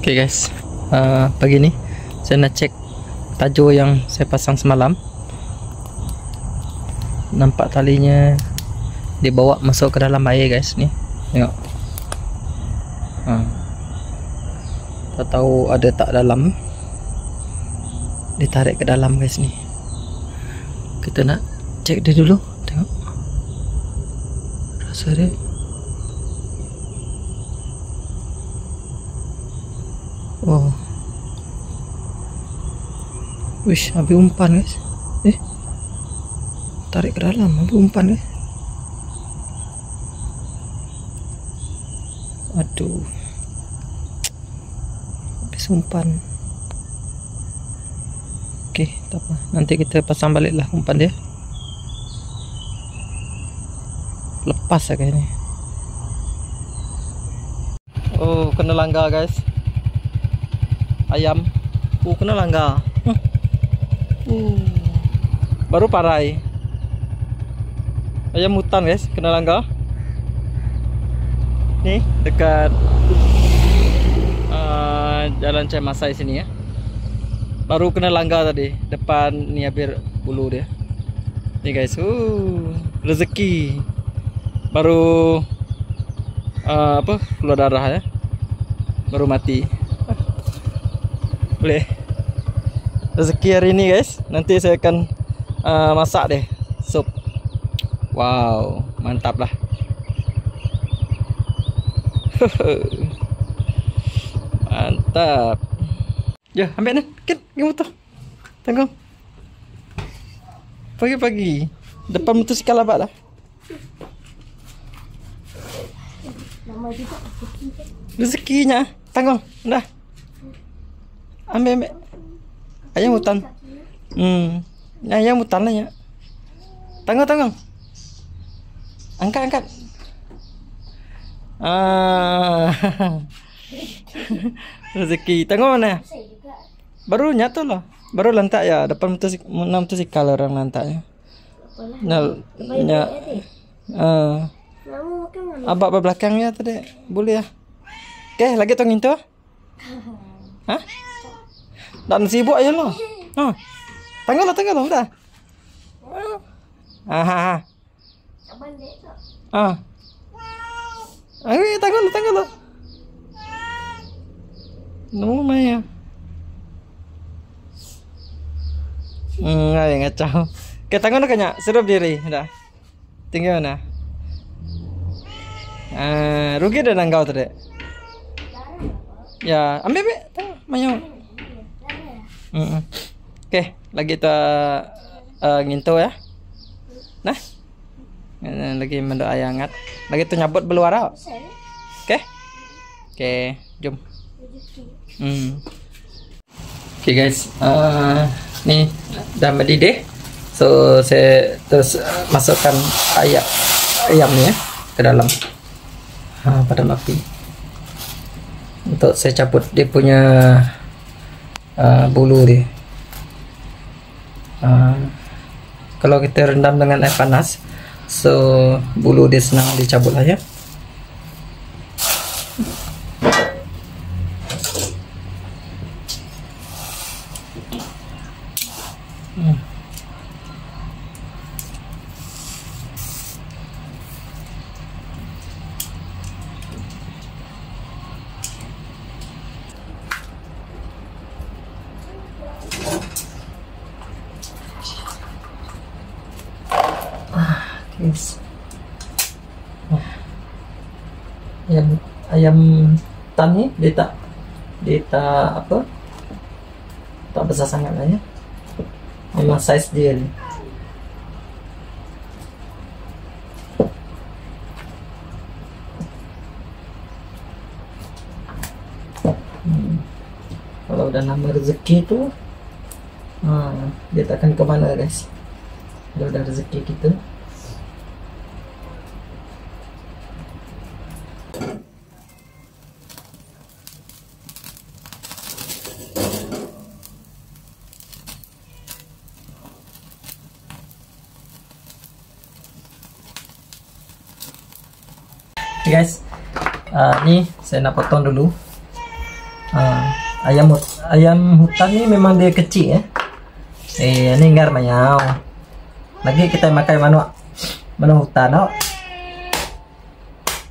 Okay guys, pagi ni saya nak cek tajur yang saya pasang semalam. Nampak talinya dibawa masuk ke dalam air guys. Ni tengok, tak tahu ada tak dalam. Ditarik ke dalam guys. Ni kita nak cek dia dulu. Tengok rasa dia. Oh, wish, habis umpan guys. Tarik ke dalam, habis umpan guys. Aduh, habis umpan. Okey, tak apa, nanti kita pasang balik lah umpan dia. Lepas lah kayaknya. Oh, kena langgar guys. Ayam kena langgar. Baru parai. Ayam hutan guys, kena langgar. Ni dekat Jalan Cai Masai sini ya. Baru kena langgar tadi. Depan ni habis bulu dia. Ni guys, rezeki. Baru keluar darah ya. Baru mati. Boleh. Rezeki hari ini guys. Nanti saya akan masak deh sup. Wow, mantap lah. Mantap. Ya, ambil ni. Ket, pergi motor. Tengok. Pagi-pagi depan motosikal abad lah. Nama juga Rezekinya. Tengok, dah. Ambil. Ayam hutan. Ayam hutan lah ya. Tengok. Angkat. Rezeki. Tengok mana? Baru nyata lah. Baru lantak ya. Depan motosikal orang lantaknya. Abak belakangnya tadi. Boleh ya. Okey, lagi tong itu. Hah? Dan sibuk aja lo. Tengok lah udah. Ayo tengok lo. No Maya. Ay, ngacau. Oke, tengok nak kanya. Serup diri, dah. Tinggal mana? Rugi dah nanggau tadi. Ya, ambil. Tengok, Maya. Oke, lagi tu nginto ya. Nah, lagi mendok ayam hangat. Lagi tu nyabut beluara. Oke, jom. Oke guys, ni dah mendidih. So saya terus masukkan ayam ni ya ke dalam. Padam api. Untuk saya cabut dia punya bulu dia. Kalau kita rendam dengan air panas, so bulu dia senang dicabut lah ya. Yes. Ayam tan ni dia tak apa, tak besar sangat lah ya. Memang saiz dia ni. Kalau udah nama rezeki tu, dia takkan ke mana guys. Dia udah rezeki kita. Okay guys, ni saya nak potong dulu. Ayam hutan ni memang dia kecil ya. Ni ngar mayau. Lagi kita makan manu hutan tau.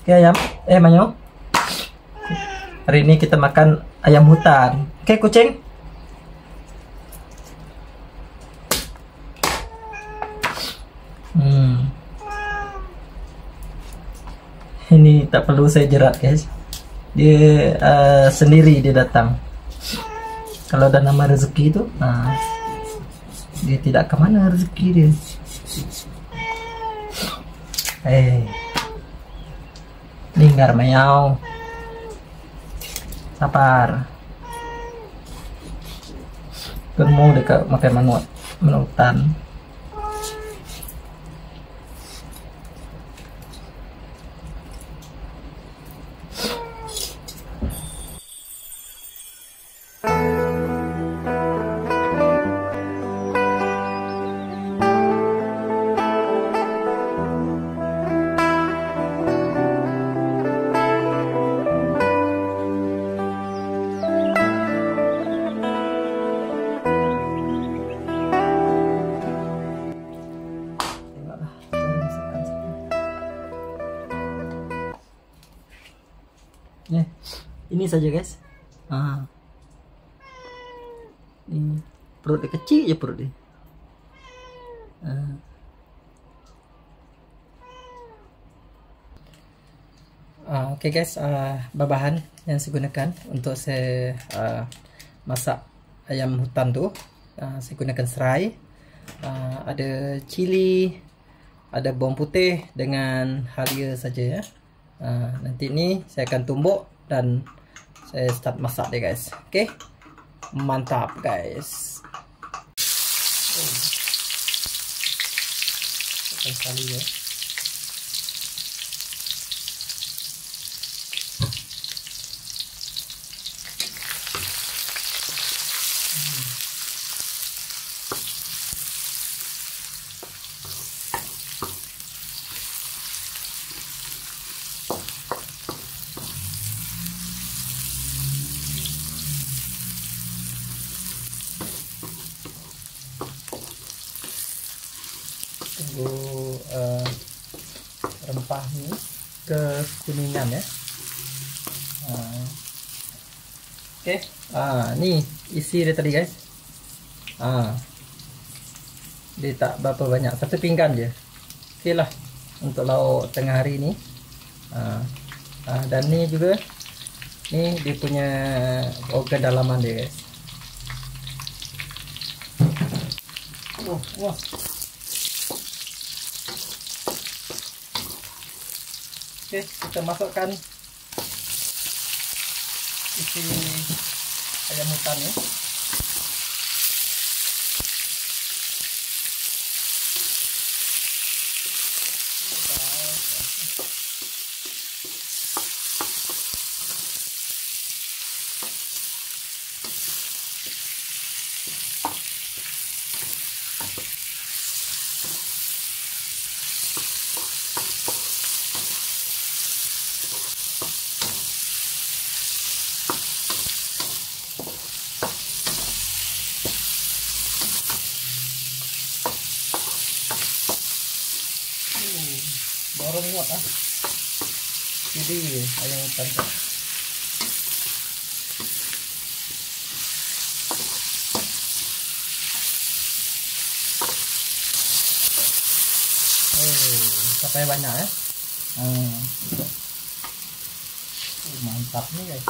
Oke ayam, mayau. Hari ini kita makan ayam hutan. Oke kucing. Ini tak perlu saya jerat guys. Dia sendiri dia datang. Kalau ada nama rezeki itu, dia tidak kemana rezeki dia. Linggar mayau. Sabar. Kamu dekat makan manutan. Ini saja guys. Ini perut dia kecil ya perut dia. Oke guys, bahan yang saya gunakan untuk saya masak ayam hutan tuh, saya gunakan serai, ada cili, ada bawang putih dengan halia saja ya. Nanti ini saya akan tumbuk dan saya start masak deh guys. Oke, mantap guys. Sekali ya. Tunggu rempah ini kekuningan ya. Oke, nih isi dia tadi guys. Dia tak berapa banyak, satu pinggan je. Oke lah untuk lauk tengah hari ini. Dan ni juga, ni dia punya organ dalaman dia guys. Wah. Oke, kita masukkan isi ayam hutan ya. Baru muat jadi ayam hutan sampai banyak ya. Mantap nih guys.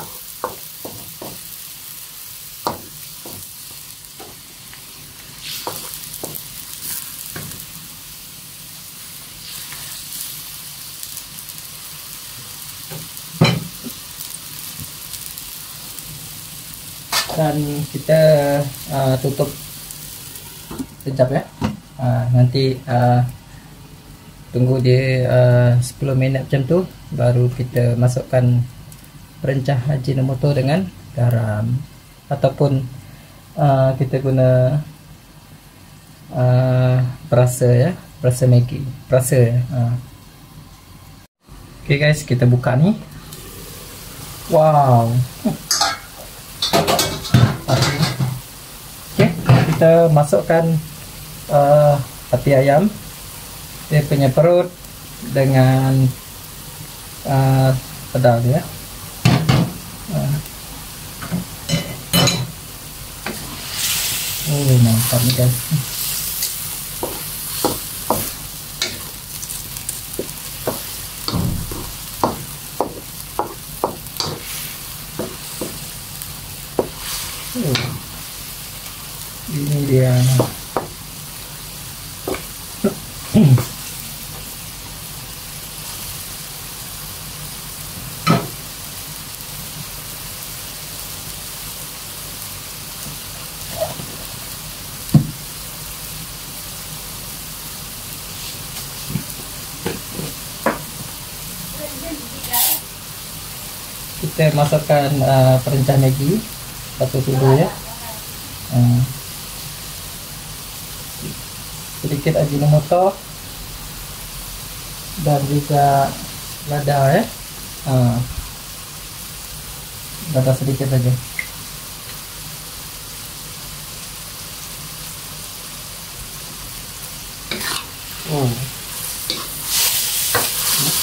Dan kita tutup sekejap ya. Nanti tunggu dia 10 minit macam tu, baru kita masukkan perencah Ajinomoto dengan garam, ataupun kita guna perasa ya, perasa Maggi, perasa ya. Oke guys, kita buka nih. Wow, kita masukkan hati ayam, dia punya perut dengan pedal dia. Oh, mantap nih guys. Ini dia. Kita masukkan perencah Maggi satu sudu ya, sedikit Ajinomoto dan juga lada ya, lada sedikit saja.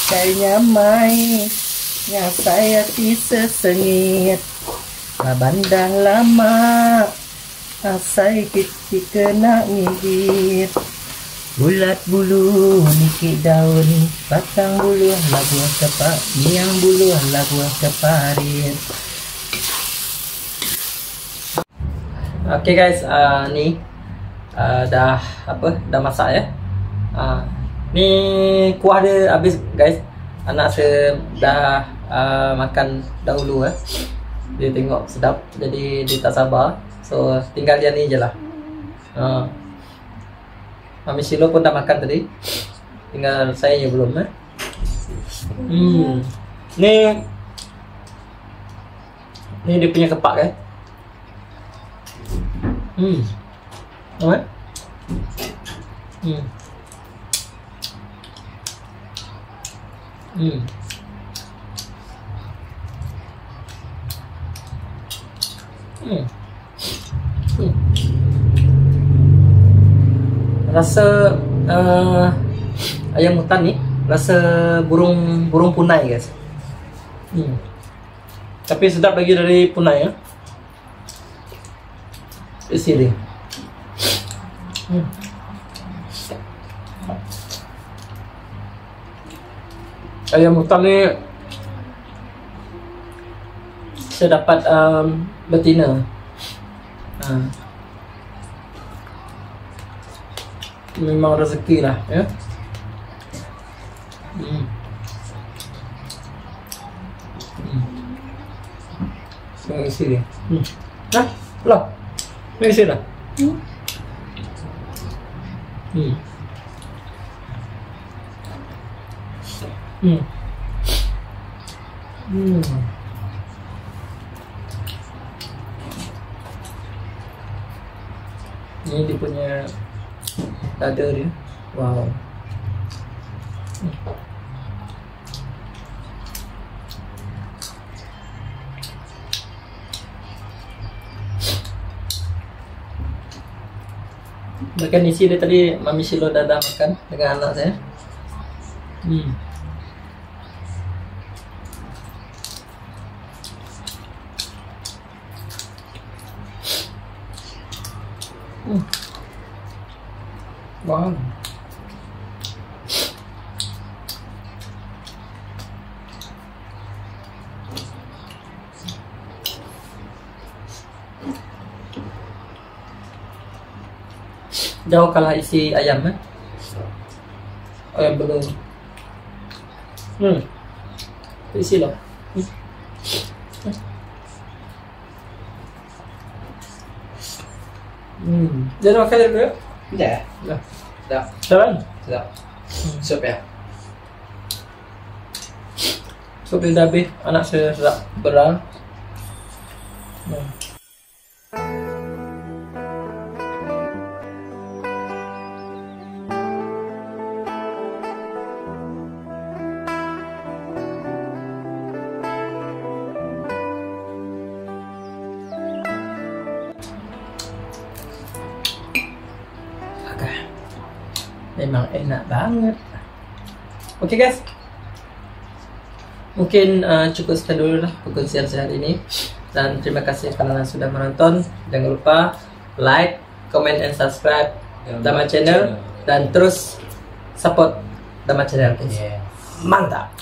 Kayaknya main ya saya disesengit bandang lama asai kiti kena ngigit bulat bulu nikik daun batang bulu lagu kepak miang bulu lagu keparit. Oke guys, nih dah masak ya. Ni kuah dia habis guys. Anak saya dah makan dahulu dia tengok sedap jadi dia tak sabar, so tinggal dia ni je lah. Mami Silo pun dah makan tadi, tinggal saya je belum Ni dia punya kepak kan. Apa? Rasa ayam hutan ni rasa burung punai guys. Tapi sedap lagi dari punai ya. Isi dia. Ayam hutan ni saya dapat betina. Memang rezeki lah ya. Isi dia. Nah, lah. Isi dah. Ini dia punya dada dia. Wow. Makan isi dia tadi Mami Silo dah makan dengan anak saya. Wow. Jauh kalah isi ayam ayam belum. Isi lah. Jadi makan dulu ya? Dah. Dah. Sedap. Jalan. Sedap. Sup ya. Sup dia dah habis. Anak saya sedap beral. Memang enak banget. Oke guys, mungkin cukup sekian dulu lah perkongsian saya hari ini. Dan terima kasih karena sudah menonton. Jangan lupa like, comment, and subscribe Dama Channel. Dan terus support Dama Channel guys. Yes. Mantap.